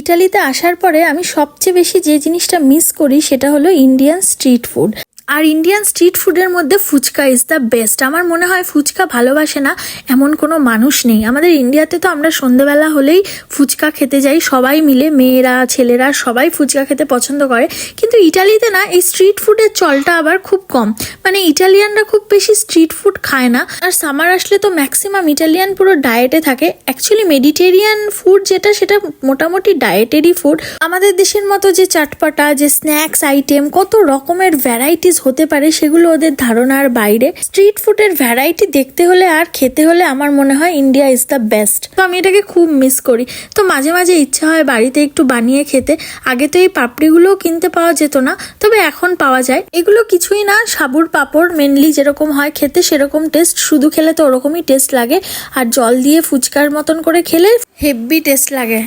ইটালিতে আসার পরে আমি সবচেয়ে বেশি যে জিনিসটা মিস করি সেটা হলো ইন্ডিয়ান স্ট্রিট ফুড। আর ইন্ডিয়ান স্ট্রিট ফুডের মধ্যে ফুচকা ইজ দ্য বেস্ট। আমার মনে হয় ফুচকা ভালোবাসে না এমন কোনো মানুষ নেই। আমাদের ইন্ডিয়াতে তো আমরা সন্ধ্যেবেলা হলেই ফুচকা খেতে যাই, সবাই মিলে, মেয়েরা ছেলেরা সবাই ফুচকা খেতে পছন্দ করে। কিন্তু ইটালিতে না এই স্ট্রিট ফুডের চলটা আবার খুব কম, মানে ইটালিয়ানরা খুব বেশি স্ট্রিট ফুড খায় না। আর সামার আসলে তো ম্যাক্সিমাম ইটালিয়ান পুরো ডায়েটে থাকে। অ্যাকচুয়ালি মেডিটেরিয়ান ফুড যেটা সেটা মোটামুটি ডায়েটেরই ফুড। আমাদের দেশের মতো যে চাটপাটা, যে স্ন্যাক্স আইটেম, কত রকমের ভ্যারাইটিস হতে পারে সেগুলো ওদের ধারণার বাইরে। স্ট্রিট ফুডের ভ্যারাইটি দেখতে হলে আর খেতে হলে আমার মনে হয় ইন্ডিয়া ইজ দ্য বেস্ট। তো আমি এটাকে খুব মিস করি। তো মাঝে মাঝে ইচ্ছা হয় বাড়িতে একটু বানিয়ে খেতে। আগে তো এই পাপড়িগুলোও কিনতে পাওয়া যেত না, তবে এখন পাওয়া যায়। এগুলো কিছুই না, সাবুর পাপড় মেনলি যেরকম হয় খেতে সেরকম টেস্ট, শুধু খেলে তো ওরকমই টেস্ট লাগে। আর জল দিয়ে ফুচকার মতন করে খেলে হেভি টেস্ট লাগে।